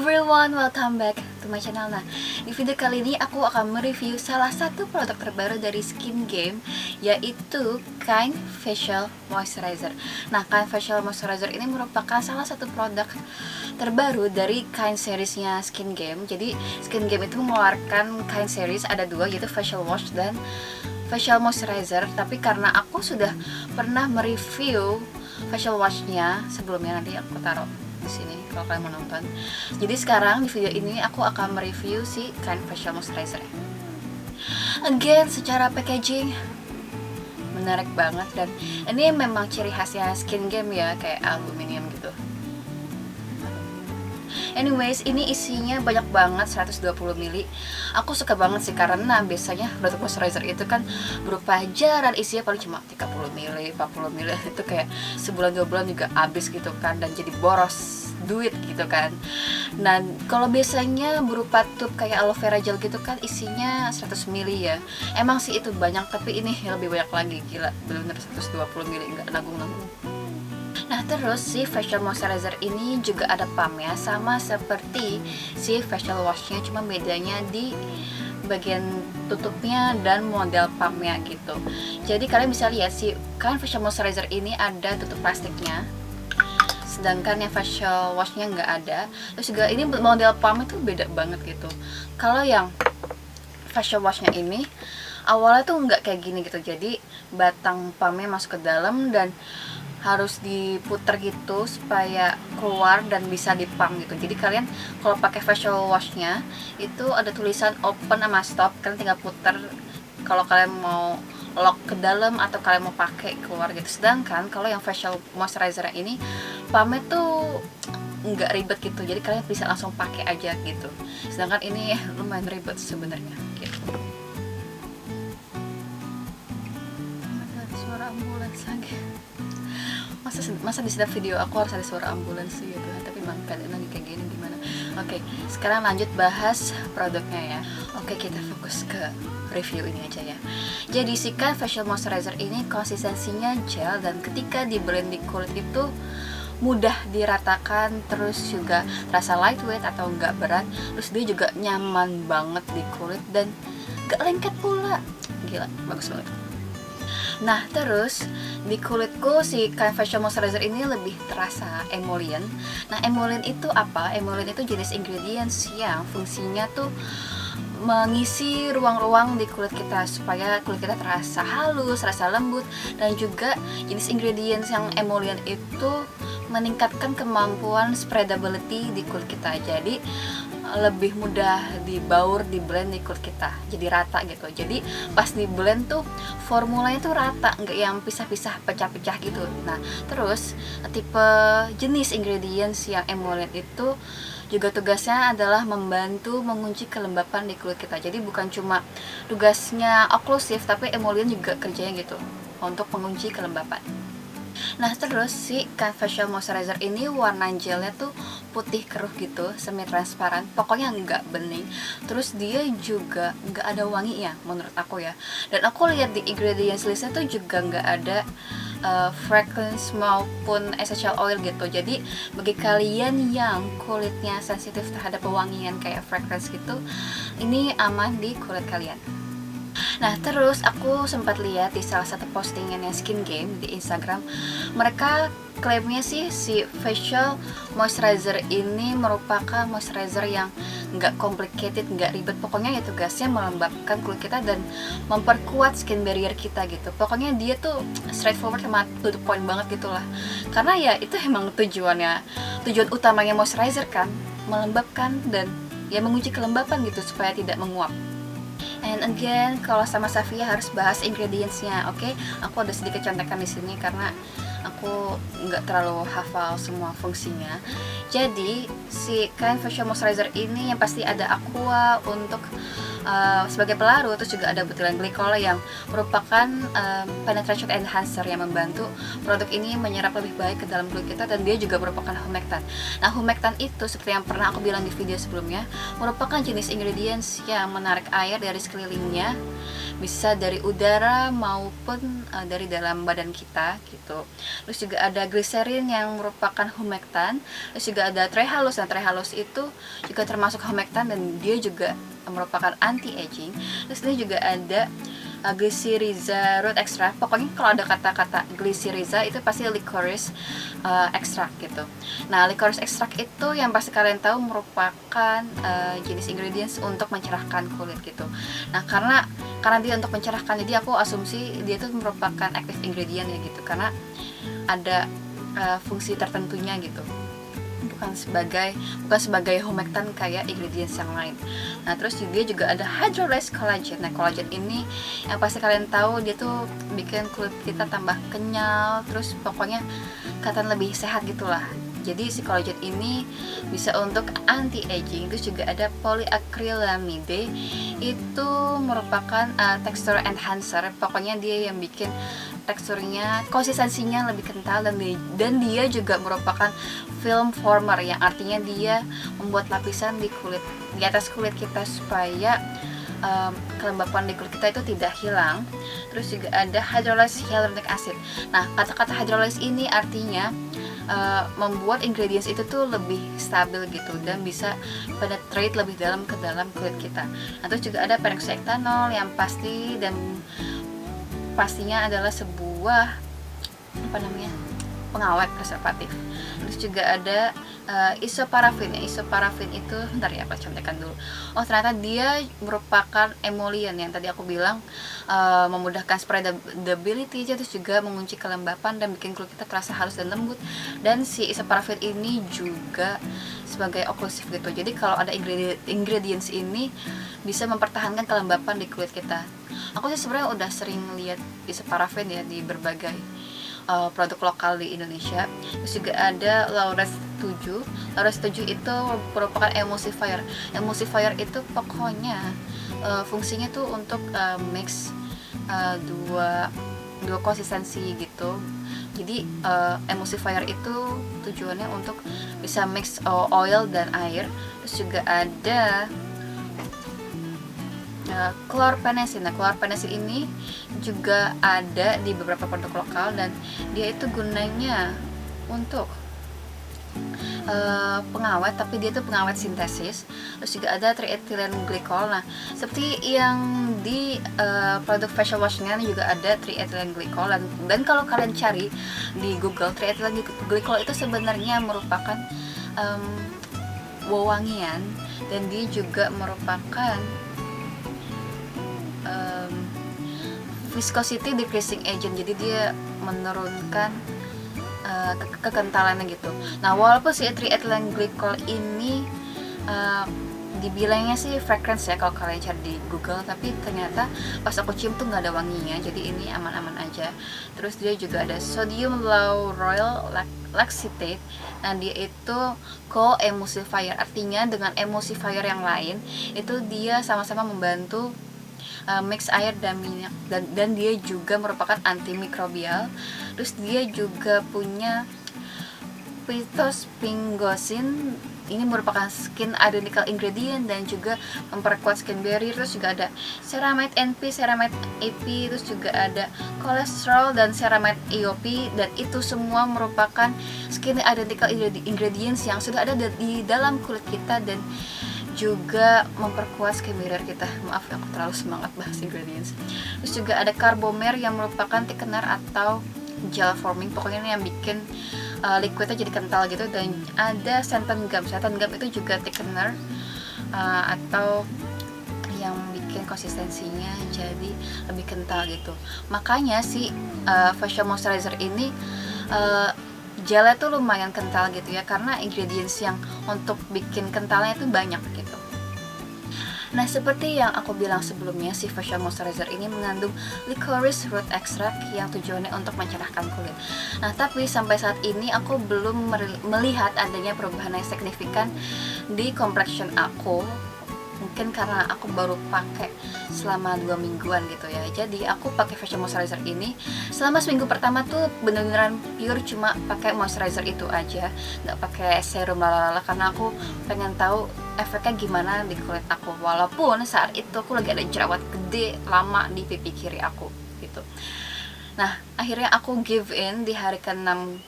everyone, welcome back to my channel. Nah, di video kali ini aku akan mereview salah satu produk terbaru dari Skin Game, yaitu Kind Facial Moisturizer. Nah, Kind Facial Moisturizer ini merupakan salah satu produk terbaru dari Kind seriesnya Skin Game. Jadi Skin Game itu mengeluarkan Kind series, ada dua, yaitu facial wash dan facial moisturizer. Tapi karena aku sudah pernah mereview facial washnya sebelumnya, nanti aku taruh di sini kalau kalian mau nonton. Jadi sekarang di video ini aku akan mereview si Kind Facial Moisturizer. Again, secara packaging menarik banget, dan ini memang ciri khasnya Skin Game ya, kayak aluminium gitu. Anyways, ini isinya banyak banget, 120 ml. Aku suka banget sih, karena biasanya produk moisturizer itu kan berupa jar dan isinya paling cuma 30 ml, 40 ml. Itu kayak sebulan 2 bulan juga habis gitu kan, dan jadi boros duit gitu kan. Nah, kalau biasanya berupa tube kayak aloe vera gel gitu kan isinya 100 ml ya. Emang sih itu banyak, tapi ini lebih banyak lagi, gila, bener-bener 120 ml, nggak nanggung-nanggung. Nah, terus si facial moisturizer ini juga ada pumpnya, sama seperti si facial washnya, cuma bedanya di bagian tutupnya dan model pumpnya gitu. Jadi kalian bisa lihat si kan facial moisturizer ini ada tutup plastiknya, sedangkan yang facial washnya nggak ada. Terus juga ini model pump itu beda banget gitu. Kalau yang facial washnya ini awalnya tuh nggak kayak gini gitu, jadi batang pumpnya masuk ke dalam dan harus diputer gitu supaya keluar dan bisa dipump gitu. Jadi kalian kalau pakai facial washnya itu ada tulisan open sama stop, kalian tinggal puter kalau kalian mau lock ke dalam atau kalian mau pakai keluar gitu. Sedangkan kalau yang facial moisturizer ini pumpnya tuh nggak ribet gitu, jadi kalian bisa langsung pakai aja gitu. Sedangkan ini lumayan ribet sebenarnya gitu. Suara ambulans lagi. Masa di setiap video aku harus ada suara ambulans sih gitu. Tapi emang keadaan lagi kayak gini gimana. Oke, sekarang lanjut bahas produknya ya. Oke, kita fokus ke review ini aja ya. Jadi si Kind Facial Moisturizer ini konsistensinya gel, dan ketika di blend di kulit itu mudah diratakan, terus juga terasa lightweight atau enggak berat, terus dia juga nyaman banget di kulit dan gak lengket pula. Gila, bagus banget. Nah, terus di kulitku si Kind Facial Moisturizer ini lebih terasa emollient. Nah, emollient itu apa? Emollient itu jenis ingredients yang fungsinya tuh mengisi ruang-ruang di kulit kita supaya kulit kita terasa halus, terasa lembut, dan juga jenis ingredients yang emollient itu meningkatkan kemampuan spreadability di kulit kita. Jadi lebih mudah dibaur, di blend di kulit kita, jadi rata gitu. Jadi pas di blend tuh formulanya tuh rata, nggak yang pisah-pisah, pecah-pecah gitu. Nah, terus tipe jenis ingredients yang emollient itu juga tugasnya adalah membantu mengunci kelembapan di kulit kita. Jadi bukan cuma tugasnya oklusif, tapi emollient juga kerjanya gitu untuk mengunci kelembapan. Nah, terus si Kind Facial Moisturizer ini warna gelnya tuh putih keruh gitu, semi transparan, pokoknya nggak bening. Terus dia juga nggak ada wanginya menurut aku ya. Dan aku lihat di ingredients listnya tuh juga nggak ada fragrance maupun essential oil gitu. Jadi bagi kalian yang kulitnya sensitif terhadap pewangian kayak fragrance gitu, ini aman di kulit kalian. Nah, terus aku sempat lihat di salah satu postingannya Skin Game di Instagram, mereka klaimnya sih si facial moisturizer ini merupakan moisturizer yang nggak complicated, nggak ribet. Pokoknya ya tugasnya melembabkan kulit kita dan memperkuat skin barrier kita gitu. Pokoknya dia tuh straightforward sama to the point banget gitulah. Karena ya itu emang tujuan utamanya moisturizer kan, melembabkan dan ya menguji kelembapan gitu supaya tidak menguap. And again, kalau sama Safia harus bahas ingredientsnya, oke? Aku ada sedikit contekan di sini karena aku nggak terlalu hafal semua fungsinya. Jadi si Kind Facial Moisturizer ini yang pasti ada aqua untuk sebagai pelarut, terus juga ada butiran glikol yang merupakan penetration enhancer yang membantu produk ini menyerap lebih baik ke dalam kulit kita, dan dia juga merupakan humectant. Nah, humectant itu seperti yang pernah aku bilang di video sebelumnya, merupakan jenis ingredients yang menarik air dari sekelilingnya, bisa dari udara maupun dari dalam badan kita gitu. Terus juga ada glycerin yang merupakan humectant. Terus juga ada trehalose. Nah, trehalose itu juga termasuk humectant dan dia juga merupakan anti-aging. Terus ini juga ada glycyrrhiza root extract. Pokoknya kalau ada kata-kata glycyrrhiza itu pasti licorice extract gitu. Nah, licorice extract itu yang pasti kalian tahu merupakan jenis ingredients untuk mencerahkan kulit gitu. Nah, karena dia untuk mencerahkan, jadi aku asumsi dia itu merupakan active ingredient ya gitu, karena ada fungsi tertentunya gitu. bukan sebagai humectant kayak ingredients yang lain. Nah, terus juga ada hydrolyzed collagen. Nah, collagen ini yang pasti kalian tahu dia tuh bikin kulit kita tambah kenyal, terus pokoknya kelihatan lebih sehat gitulah. Jadi si collagen ini bisa untuk anti-aging. Terus juga ada polyacrylamide, itu merupakan texture enhancer. Pokoknya dia yang bikin teksturnya, konsistensinya lebih kental, dan dia juga merupakan film former, yang artinya dia membuat lapisan di atas kulit kita supaya kelembapan di kulit kita itu tidak hilang. Terus juga ada hydrolyzed hyaluronic acid. Nah, kata-kata hydrolyzed ini artinya membuat ingredients itu tuh lebih stabil gitu dan bisa penetrate lebih dalam ke dalam kulit kita. Nah, terus juga ada peroxyethanol yang pastinya adalah sebuah pengawet preservatif. Terus juga ada isoparafin. Isoparafin itu, bentar ya, aku contekan dulu. Oh, ternyata dia merupakan emollient yang tadi aku bilang, memudahkan spreadability, terus juga mengunci kelembapan dan bikin kulit kita terasa halus dan lembut. Dan si isoparafin ini juga sebagai occlusif gitu. Jadi kalau ada ingredients ini bisa mempertahankan kelembapan di kulit kita. Aku sih sebenarnya udah sering lihat isoparafin ya di berbagai produk lokal di Indonesia. Terus juga ada Laureth 7. Laureth 7 itu merupakan emulsifier. Emulsifier itu pokoknya fungsinya tuh untuk mix dua konsistensi gitu. Jadi emulsifier itu tujuannya untuk bisa mix oil dan air. Terus juga ada chlorpenicin. Nah, chlorpenicin ini juga ada di beberapa produk lokal dan dia itu gunanya untuk pengawet, tapi dia itu pengawet sintesis. Terus juga ada triethylene glycol. Nah, seperti yang di produk facial washnya juga ada triethylene glycol, dan kalau kalian cari di Google, triethylene glycol itu sebenarnya merupakan wewangian, dan dia juga merupakan viscosity decreasing agent. Jadi dia menurunkan kekentalannya gitu. Nah, walaupun si triethylene glycol ini dibilangnya sih fragrance ya kalau kalian cari di Google, tapi ternyata pas aku cium tuh nggak ada wanginya, jadi ini aman-aman aja. Terus dia juga ada sodium lauryl laxatate. Nah, dia itu co-emulsifier, artinya dengan emulsifier yang lain itu dia sama-sama membantu mix air dan minyak, dan dia juga merupakan antimikrobial. Terus dia juga punya phytospingosin, ini merupakan skin identical ingredient dan juga memperkuat skin barrier. Terus juga ada ceramide NP, ceramide AP, terus juga ada kolesterol dan ceramide EOP, dan itu semua merupakan skin identical ingredients yang sudah ada di dalam kulit kita dan juga memperkuat skin barrier kita. Maaf, aku terlalu semangat bahas ingredients. Terus juga ada carbomer yang merupakan thickener atau gel forming, pokoknya ini yang bikin liquidnya jadi kental gitu. Dan ada xanthan gum. Xanthan gum itu juga thickener atau yang bikin konsistensinya jadi lebih kental gitu. Makanya si facial moisturizer ini gelnya tuh lumayan kental gitu ya, karena ingredients yang untuk bikin kentalnya itu banyak gitu. Nah, seperti yang aku bilang sebelumnya, si facial moisturizer ini mengandung licorice root extract yang tujuannya untuk mencerahkan kulit. Nah, tapi sampai saat ini aku belum melihat adanya perubahan yang signifikan di complexion aku. Mungkin karena aku baru pakai selama 2 mingguan gitu ya. Jadi aku pakai facial moisturizer ini selama seminggu pertama tuh bener-beneran pure cuma pakai moisturizer itu aja, nggak pakai serum lalala, karena aku pengen tahu efeknya gimana di kulit aku. Walaupun saat itu aku lagi ada jerawat gede lama di pipi kiri aku gitu. Nah, akhirnya aku give in di hari ke-6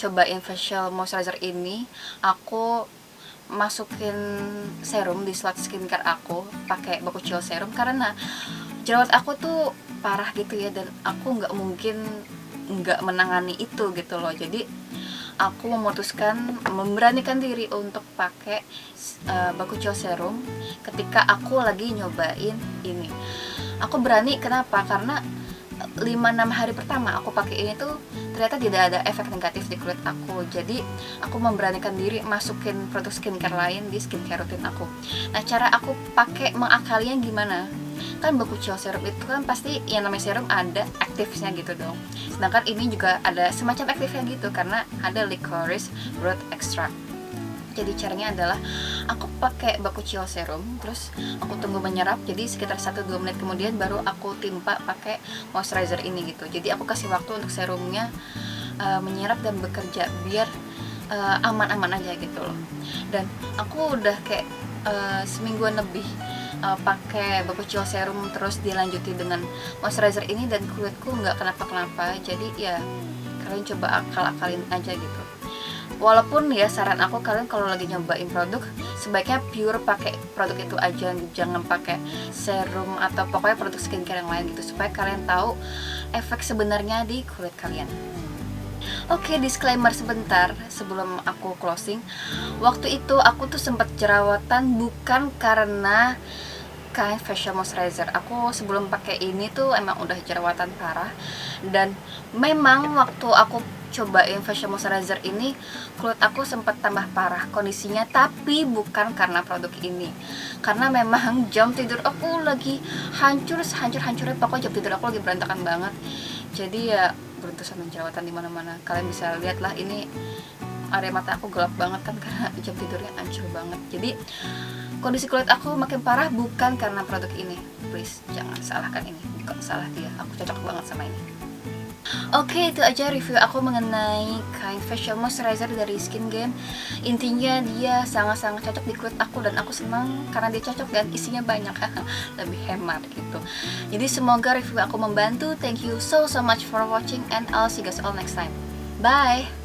cobain facial moisturizer ini. Aku masukin serum di slot skincare aku, pakai Bakuchiol serum karena jerawat aku tuh parah gitu ya, dan aku nggak mungkin nggak menangani itu gitu loh. Jadi aku memutuskan memberanikan diri untuk pakai Bakuchiol serum ketika aku lagi nyobain ini. Aku berani kenapa? Karena 5-6 hari pertama aku pakai ini tuh ternyata tidak ada efek negatif di kulit aku. Jadi aku memberanikan diri masukin produk skincare lain di skincare rutin aku. Nah, cara aku pakai mengakalinya gimana? Kan Bakuchiol serum itu kan pasti yang namanya serum ada aktifnya gitu dong. Sedangkan ini juga ada semacam aktifnya gitu karena ada licorice root extract. Jadi caranya adalah aku pakai Bakuchiol serum, terus aku tunggu menyerap, jadi sekitar 1-2 menit kemudian baru aku timpa pakai moisturizer ini gitu. Jadi aku kasih waktu untuk serumnya menyerap dan bekerja biar aman-aman aja gitu loh. Dan aku udah kayak semingguan lebih pakai Bakuchiol serum terus dilanjuti dengan moisturizer ini, dan kulitku nggak kenapa-kenapa. Jadi ya kalian coba akal-akalin aja gitu. Walaupun ya saran aku, kalian kalau lagi nyobain produk sebaiknya pure pakai produk itu aja, jangan pakai serum atau pokoknya produk skincare yang lain gitu, supaya kalian tahu efek sebenarnya di kulit kalian. Oke, disclaimer sebentar sebelum aku closing. Waktu itu aku tuh sempat jerawatan bukan karena kain facial moisturizer. Aku sebelum pakai ini tuh emang udah jerawatan parah, dan memang waktu aku cobain facial moisturizer ini kulit aku sempat tambah parah kondisinya, tapi bukan karena produk ini, karena memang jam tidur aku lagi hancur-hancurnya. Pokoknya jam tidur aku lagi berantakan banget. Jadi ya beruntusan jerawatan di mana-mana. Kalian bisa lihat lah, ini area mata aku gelap banget kan karena jam tidurnya hancur banget. Jadi kondisi kulit aku makin parah bukan karena produk ini. Please jangan salahkan ini, bukan salah dia. Aku cocok banget sama ini. Oke, itu aja review aku mengenai kain facial moisturizer dari Skin Game. Intinya dia sangat-sangat cocok di kulit aku, dan aku senang karena dia cocok dan isinya banyak. Lebih hemat gitu. Jadi semoga review aku membantu. Thank you so much for watching, and I'll see you guys all next time. Bye.